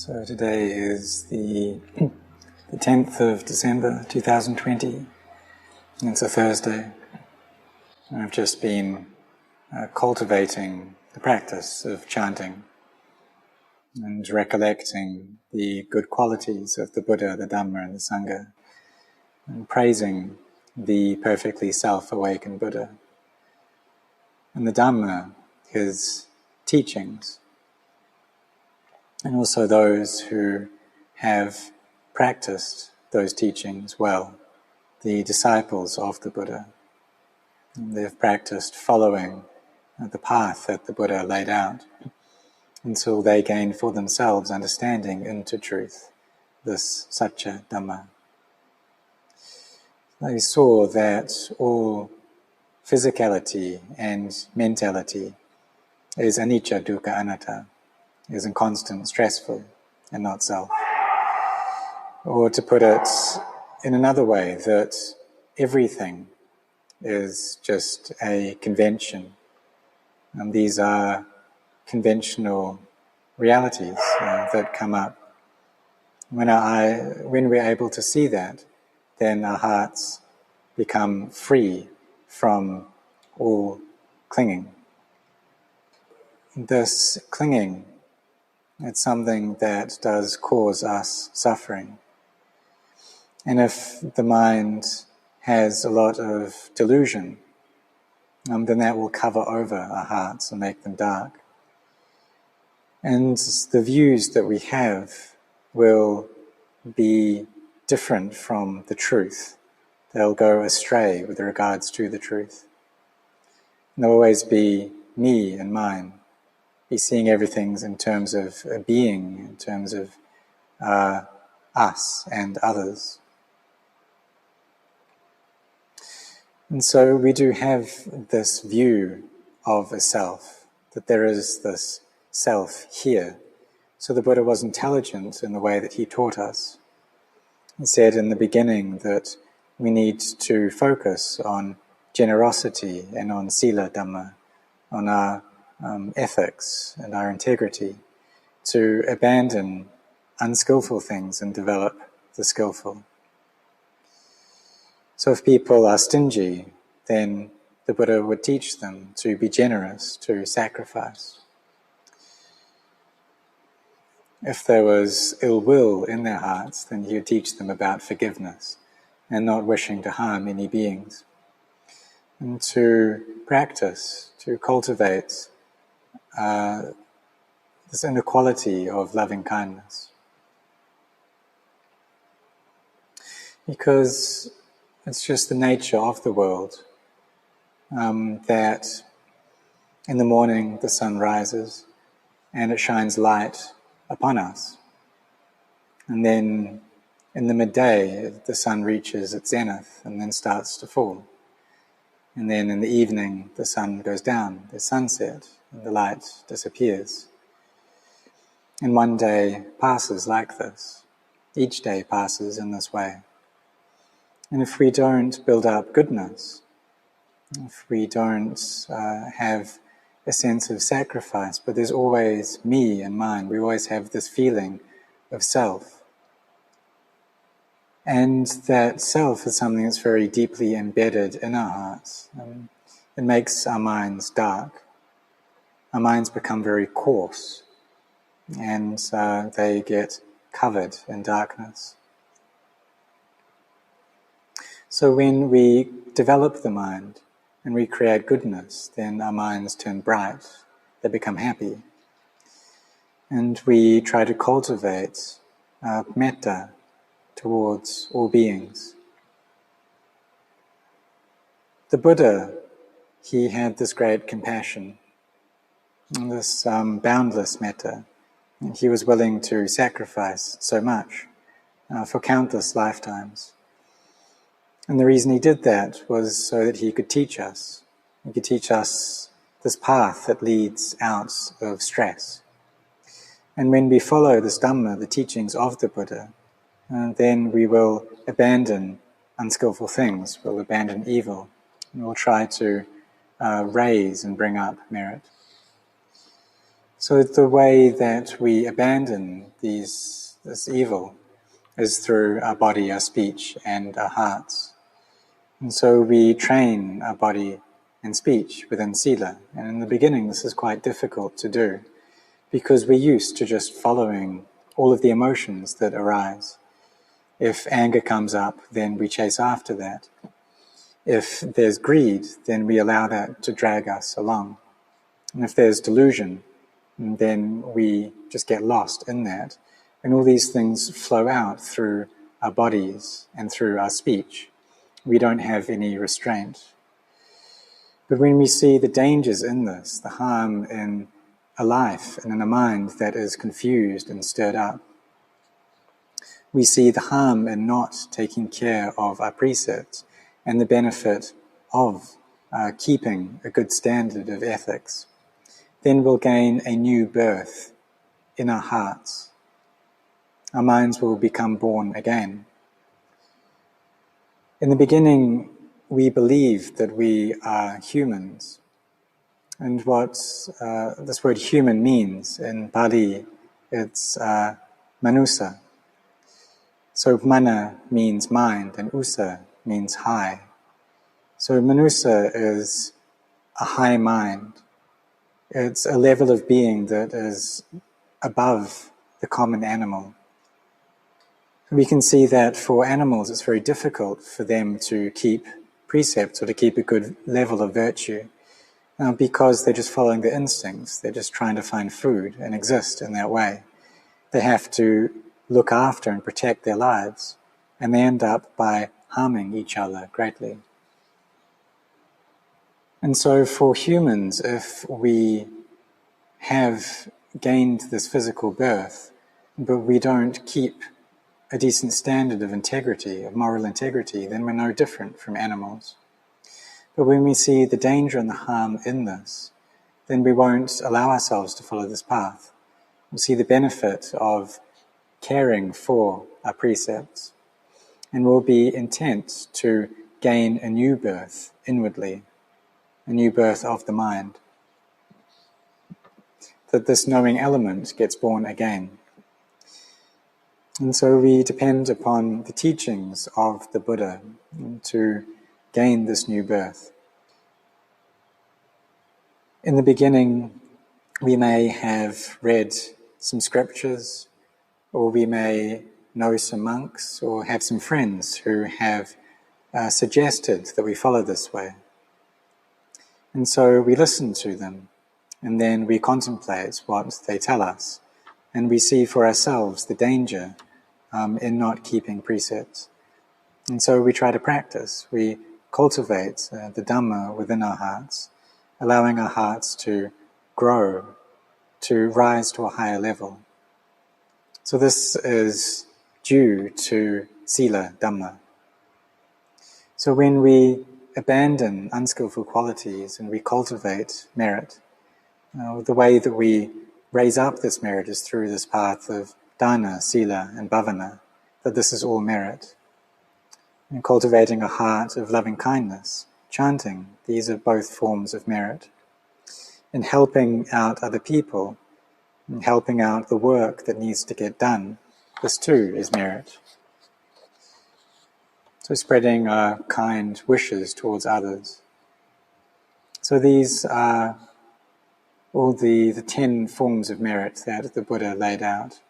So today is the 10th of December 2020, and it's a Thursday. And I've just been cultivating the practice of chanting and recollecting the good qualities of the Buddha, the Dhamma and the Sangha, and praising the perfectly self-awakened Buddha. And the Dhamma, his teachings, and also those who have practiced those teachings well, the disciples of the Buddha. And they've practiced following the path that the Buddha laid out until they gained for themselves understanding into truth, this Satya Dhamma. They saw that all physicality and mentality is anicca, dukkha, anatta, is inconstant, stressful, and not self. Or to put it in another way, that everything is just a convention. And these are conventional realities that come up. When we're able to see that, then our hearts become free from all clinging. This clinging, it's something that does cause us suffering. And if the mind has a lot of delusion, then that will cover over our hearts and make them dark. And the views that we have will be different from the truth. They'll go astray with regards to the truth. And there'll always be me and mine. Be seeing everything in terms of a being, in terms of us and others. And so we do have this view of a self, that there is this self here. So the Buddha was intelligent in the way that he taught us. He said in the beginning that we need to focus on generosity and on sila Dhamma, on our ethics and our integrity, to abandon unskillful things and develop the skillful. So if people are stingy, then the Buddha would teach them to be generous, to sacrifice. If there was ill will in their hearts, then he would teach them about forgiveness and not wishing to harm any beings. And to practice, to cultivate this inequality of loving kindness. Because it's just the nature of the world that in the morning the sun rises and it shines light upon us. And then in the midday the sun reaches its zenith and then starts to fall. And then in the evening the sun goes down, the sunset, and the light disappears. And one day passes like this. Each day passes in this way. And if we don't build up goodness, if we don't have a sense of sacrifice, but there's always me and mine, we always have this feeling of self. And that self is something that's very deeply embedded in our hearts. It makes our minds dark. Our minds become very coarse, and they get covered in darkness. So when we develop the mind and we create goodness, then our minds turn bright, they become happy. And we try to cultivate metta towards all beings. The Buddha, he had this great compassion, this boundless metta. And he was willing to sacrifice so much for countless lifetimes. And the reason he did that was so that he could teach us. He could teach us this path that leads out of stress. And when we follow this Dhamma, the teachings of the Buddha, then we will abandon unskillful things, we'll abandon evil, and we'll try to raise and bring up merit. So the way that we abandon this evil is through our body, our speech, and our hearts. And so we train our body and speech within Sila. And in the beginning, this is quite difficult to do because we're used to just following all of the emotions that arise. If anger comes up, then we chase after that. If there's greed, then we allow that to drag us along. And if there's delusion, then we just get lost in that. And all these things flow out through our bodies and through our speech. We don't have any restraint. But when we see the dangers in this, the harm in a life and in a mind that is confused and stirred up, we see the harm in not taking care of our precepts and the benefit of keeping a good standard of ethics, then we'll gain a new birth in our hearts. Our minds will become born again. In the beginning, we believe that we are humans. And what this word human means in Pali, it's manusa. So mana means mind and usa means high. So manusa is a high mind. It's a level of being that is above the common animal. We can see that for animals it's very difficult for them to keep precepts or to keep a good level of virtue because they're just following their instincts. They're just trying to find food and exist in that way. They have to look after and protect their lives, and they end up by harming each other greatly. And so for humans, if we have gained this physical birth, but we don't keep a decent standard of integrity, of moral integrity, then we're no different from animals. But when we see the danger and the harm in this, then we won't allow ourselves to follow this path. We'll see the benefit of caring for our precepts, and we'll be intent to gain a new birth inwardly, a new birth of the mind. That this knowing element gets born again. And so we depend upon the teachings of the Buddha to gain this new birth. In the beginning, we may have read some scriptures, or we may know some monks, or have some friends who have suggested that we follow this way. And so we listen to them, and then we contemplate what they tell us, and we see for ourselves the danger in not keeping precepts. And so we try to practice. We cultivate the Dhamma within our hearts, allowing our hearts to grow, to rise to a higher level. So this is due to Sila Dhamma. So when we abandon unskillful qualities and we cultivate merit, the way that we raise up this merit is through this path of dana, sila, and bhavana, that this is all merit. And cultivating a heart of loving kindness, chanting, these are both forms of merit. And helping out other people, and helping out the work that needs to get done, this too is merit. So spreading our kind wishes towards others. So these are all the 10 forms of merit that the Buddha laid out.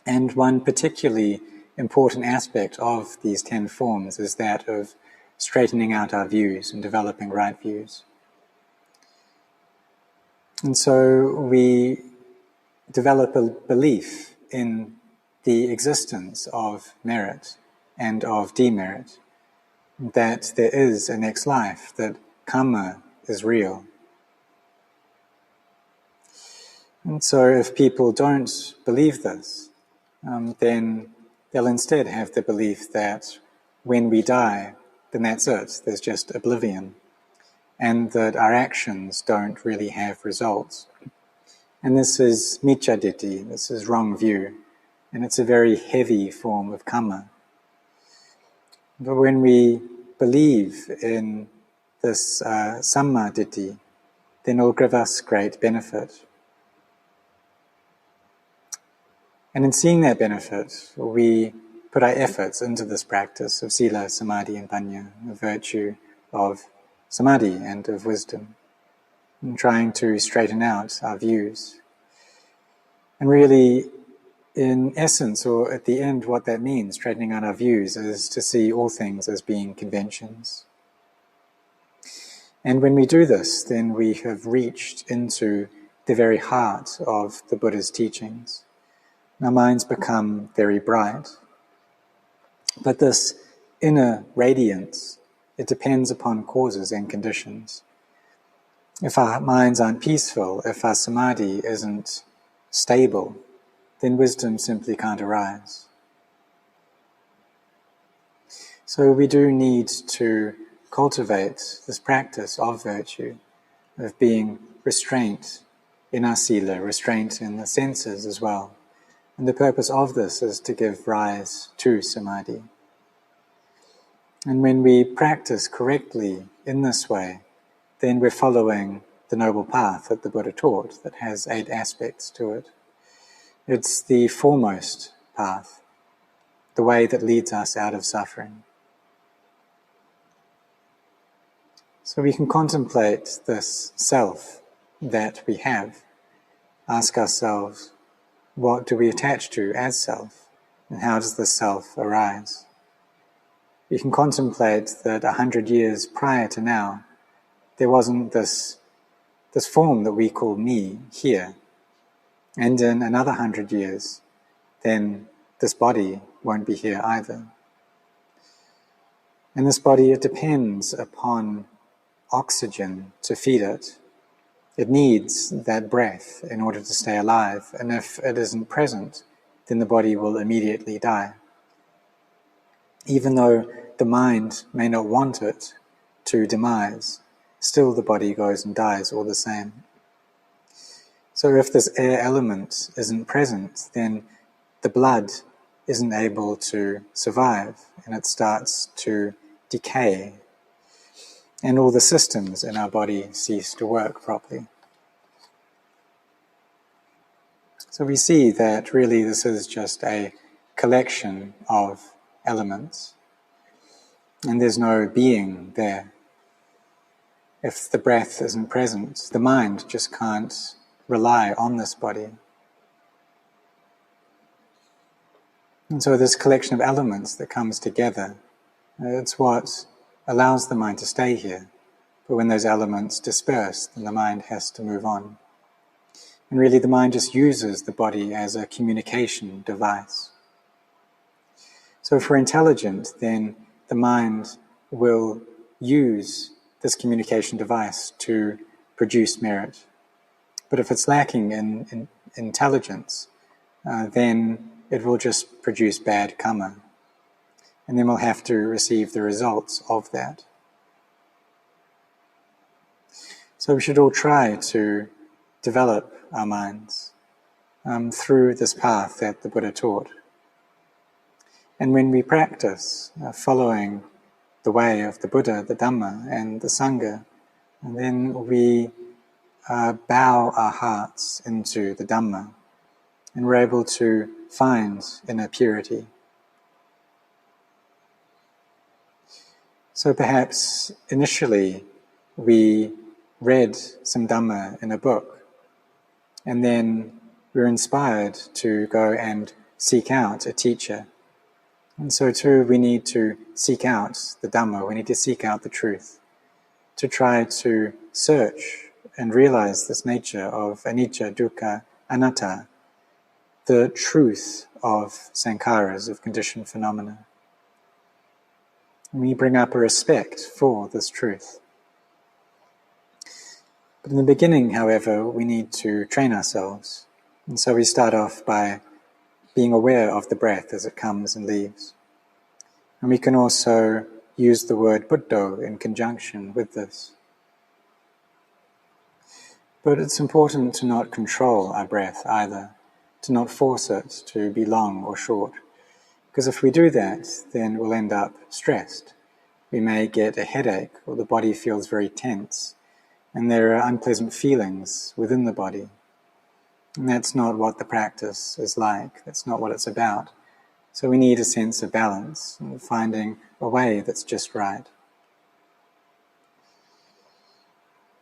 And one particularly important aspect of these 10 forms is that of straightening out our views and developing right views. And so we develop a belief in the existence of merit and of demerit, that there is a next life, that karma is real. And so if people don't believe this, then they'll instead have the belief that when we die, then that's it, there's just oblivion, and that our actions don't really have results. And this is micchaditti, this is wrong view, and it's a very heavy form of karma. But when we believe in this samma ditti, then it will give us great benefit. And in seeing that benefit, we put our efforts into this practice of sila, samadhi, and panya, the virtue of samadhi and of wisdom, and trying to straighten out our views. And really, in essence, or at the end, what that means, straightening out our views, is to see all things as being conventions. And when we do this, then we have reached into the very heart of the Buddha's teachings. Our minds become very bright. But this inner radiance, it depends upon causes and conditions. If our minds aren't peaceful, if our samadhi isn't stable, then wisdom simply can't arise. So we do need to cultivate this practice of virtue, of being restraint in our sila, restraint in the senses as well. And the purpose of this is to give rise to samadhi. And when we practice correctly in this way, then we're following the noble path that the Buddha taught, that has 8 aspects to it. It's the foremost path, the way that leads us out of suffering. So we can contemplate this self that we have, ask ourselves, what do we attach to as self, and how does this self arise? We can contemplate that 100 years prior to now, there wasn't this form that we call me here. And in another 100 years, then this body won't be here either. And this body, it depends upon oxygen to feed it. It needs that breath in order to stay alive, and if it isn't present, then the body will immediately die. Even though the mind may not want it to demise, still the body goes and dies all the same. So if this air element isn't present, then the blood isn't able to survive, and it starts to decay, and all the systems in our body cease to work properly. So we see that really this is just a collection of elements, and there's no being there. If the breath isn't present, the mind just can't rely on this body. And so this collection of elements that comes together, it's what allows the mind to stay here. But when those elements disperse, then the mind has to move on. And really the mind just uses the body as a communication device. So if we're intelligent, then the mind will use this communication device to produce merit. But if it's lacking in intelligence, then it will just produce bad karma. And then we'll have to receive the results of that. So we should all try to develop our minds through this path that the Buddha taught. And when we practice following the way of the Buddha, the Dhamma, and the Sangha, and then we bow our hearts into the Dhamma, and we're able to find inner purity. So perhaps initially we read some Dhamma in a book, and then we're inspired to go and seek out a teacher. And so too we need to seek out the Dhamma, we need to seek out the truth, to try to search and realize this nature of anicca, dukkha, anatta, the truth of sankharas, of conditioned phenomena. We bring up a respect for this truth. But in the beginning, however, we need to train ourselves. And so we start off by being aware of the breath as it comes and leaves. And we can also use the word Buddho in conjunction with this. But it's important to not control our breath either, to not force it to be long or short. Because if we do that, then we'll end up stressed. We may get a headache, or the body feels very tense, and there are unpleasant feelings within the body. And that's not what the practice is like. That's not what it's about. So we need a sense of balance and finding a way that's just right.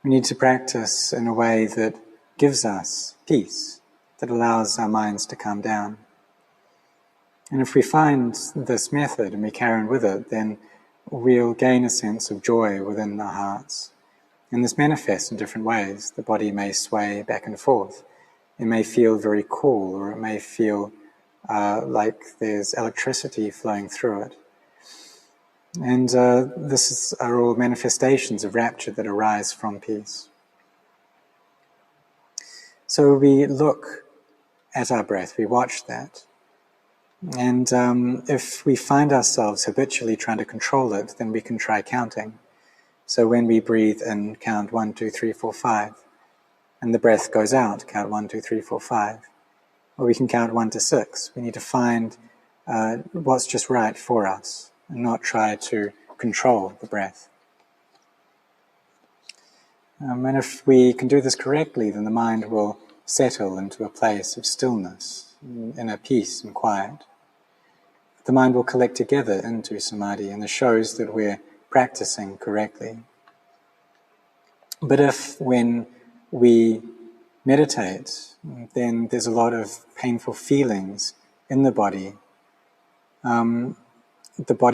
We need to practice in a way that gives us peace, that allows our minds to calm down. And if we find this method and we carry on with it, then we'll gain a sense of joy within our hearts. And this manifests in different ways. The body may sway back and forth. It may feel very cool, or it may feel like there's electricity flowing through it. And this are all manifestations of rapture that arise from peace. So we look at our breath, we watch that. And if we find ourselves habitually trying to control it, then we can try counting. So when we breathe in, count 1, 2, 3, 4, 5. And the breath goes out, count 1, 2, 3, 4, 5. Or we can count 1 to 6. We need to find what's just right for us and not try to control the breath. And if we can do this correctly, then the mind will settle into a place of stillness, inner peace and quiet. The mind will collect together into samadhi, and this shows that we're practicing correctly. But if when we meditate, then there's a lot of painful feelings in the body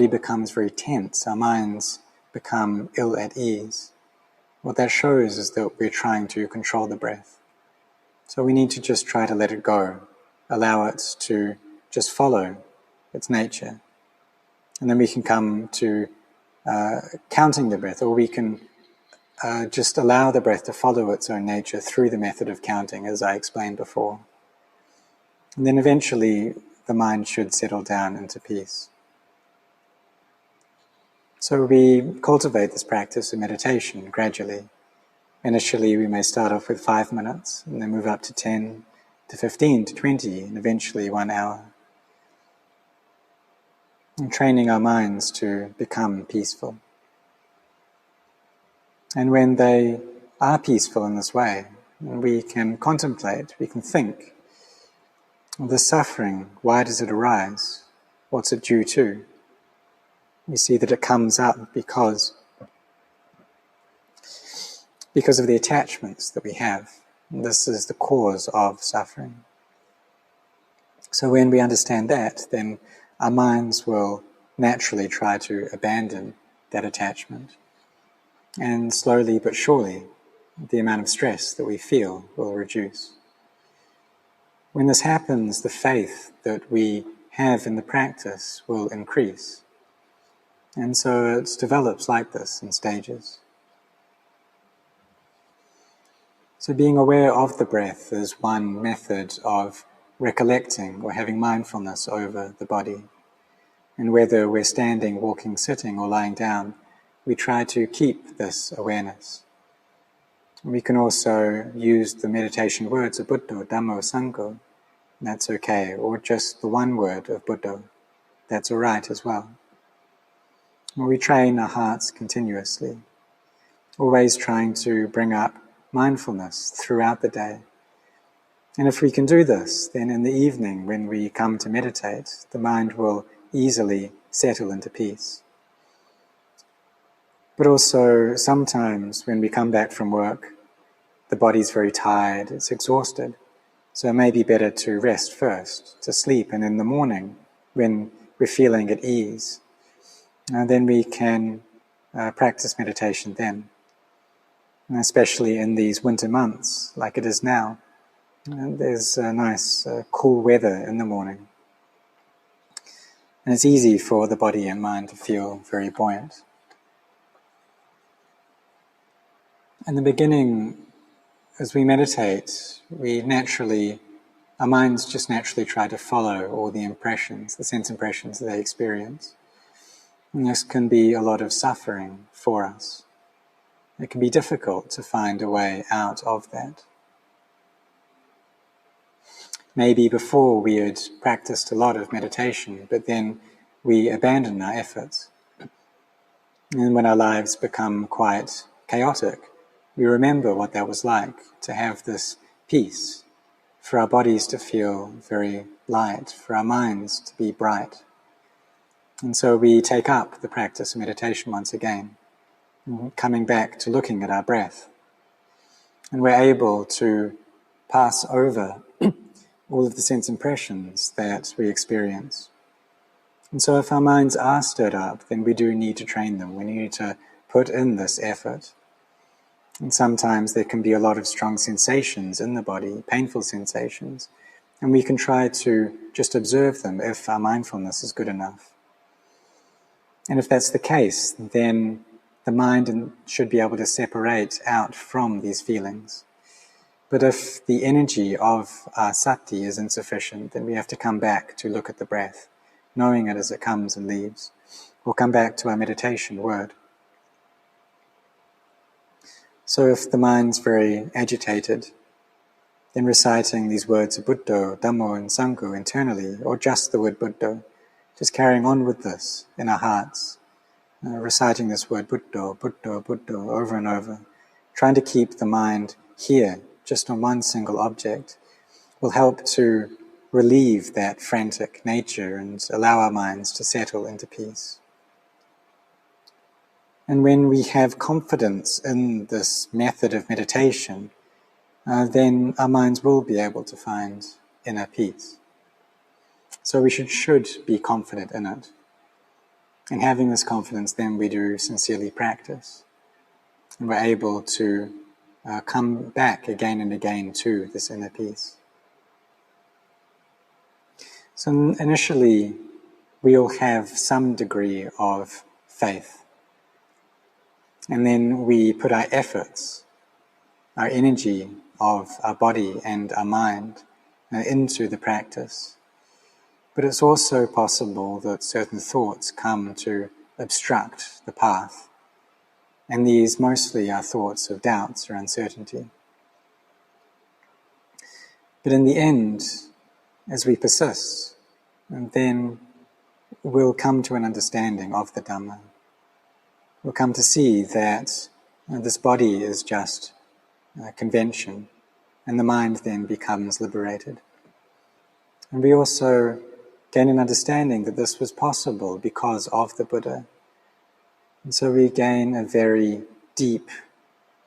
becomes very tense, our minds become ill at ease. What that shows is that we're trying to control the breath. So we need to just try to let it go, allow it to just follow its nature. And then we can come to counting the breath, or we can just allow the breath to follow its own nature through the method of counting, as I explained before. And then eventually the mind should settle down into peace. So we cultivate this practice of meditation gradually. Initially we may start off with 5 minutes, and then move up to 10, to 15, to 20, and eventually 1 hour. And training our minds to become peaceful. And when they are peaceful in this way, we can contemplate, we can think of the suffering. Why does it arise? What's it due to? We see that it comes up because of the attachments that we have. And this is the cause of suffering. So when we understand that, then our minds will naturally try to abandon that attachment. And slowly but surely, the amount of stress that we feel will reduce. When this happens, the faith that we have in the practice will increase. And so it develops like this in stages. So being aware of the breath is one method of recollecting or having mindfulness over the body. And whether we're standing, walking, sitting, or lying down, we try to keep this awareness. We can also use the meditation words of Buddha, Dhamma, Sangha. That's okay. Or just the one word of Buddha. That's all right as well. We train our hearts continuously, always trying to bring up mindfulness throughout the day. And if we can do this, then in the evening when we come to meditate, the mind will easily settle into peace. But also sometimes when we come back from work, the body's very tired, it's exhausted. So it may be better to rest first, to sleep, and in the morning, when we're feeling at ease, then we can practice meditation then. And especially in these winter months, like it is now. There's nice cool weather in the morning. And it's easy for the body and mind to feel very buoyant. In the beginning, as we meditate, our minds just naturally try to follow all the impressions, the sense impressions that they experience. And this can be a lot of suffering for us. It can be difficult to find a way out of that. Maybe before we had practiced a lot of meditation, but then we abandon our efforts. And when our lives become quite chaotic, we remember what that was like, to have this peace for our bodies to feel very light, for our minds to be bright. And so we take up the practice of meditation once again, coming back to looking at our breath. And we're able to pass over all of the sense impressions that we experience. And so if our minds are stirred up, then we do need to train them. We need to put in this effort. And sometimes there can be a lot of strong sensations in the body, painful sensations, and we can try to just observe them if our mindfulness is good enough. And if that's the case, then the mind should be able to separate out from these feelings. But if the energy of our sati is insufficient, then we have to come back to look at the breath, knowing it as it comes and leaves. We'll come back to our meditation word. So if the mind's very agitated, then reciting these words of Buddha, Dhamma and Sangha internally, or just the word Buddha, just carrying on with this in our hearts, reciting this word Buddha, Buddha, Buddha over and over, trying to keep the mind here, just on one single object, will help to relieve that frantic nature and allow our minds to settle into peace. And when we have confidence in this method of meditation, then our minds will be able to find inner peace. So we should be confident in it. And having this confidence, then we do sincerely practice. And we're able to come back again and again to this inner peace. So initially, we'll have some degree of faith. And then we put our efforts, our energy of our body and our mind into the practice. But it's also possible that certain thoughts come to obstruct the path. And these mostly are thoughts of doubts or uncertainty. But in the end, as we persist, then we'll come to an understanding of the Dhamma. We'll come to see that this body is just convention, and the mind then becomes liberated. And we also gain an understanding that this was possible because of the Buddha. And so we gain a very deep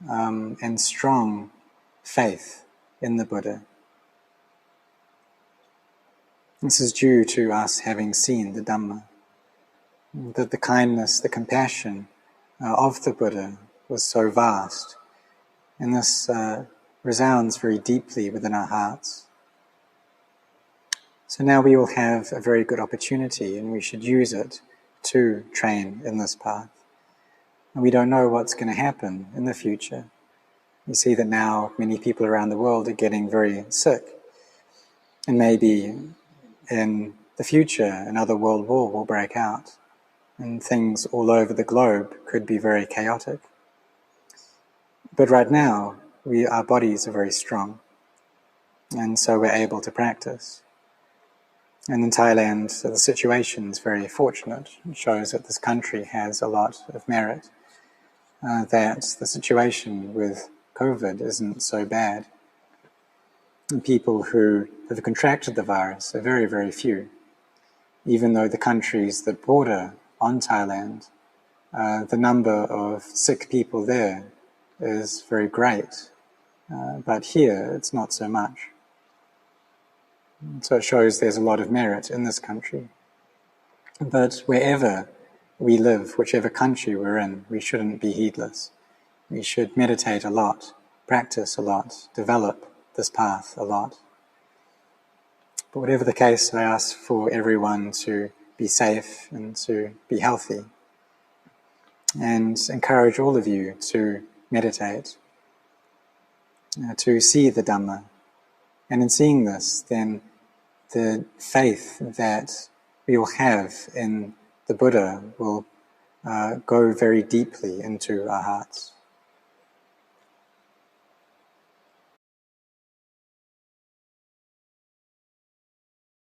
and strong faith in the Buddha. This is due to us having seen the Dhamma, that the kindness, the compassion of the Buddha was so vast, and this resounds very deeply within our hearts. So now we will have a very good opportunity, and we should use it to train in this path. And we don't know what's going to happen in the future. We see that now many people around the world are getting very sick, and maybe in the future another world war will break out, and things all over the globe could be very chaotic. But right now, our bodies are very strong, and so we're able to practice. And in Thailand, the situation is very fortunate. It shows that this country has a lot of merit, that the situation with COVID isn't so bad. And people who have contracted the virus are very, very few. Even though the countries that border on Thailand, the number of sick people there is very great. But here, it's not so much. So it shows there's a lot of merit in this country. But wherever we live, whichever country we're in, we shouldn't be heedless. We should meditate a lot, practice a lot, develop this path a lot. But whatever the case, I ask for everyone to be safe and to be healthy, and encourage all of you to meditate, to see the Dhamma. And in seeing this, then the faith that we will have in the Buddha will go very deeply into our hearts.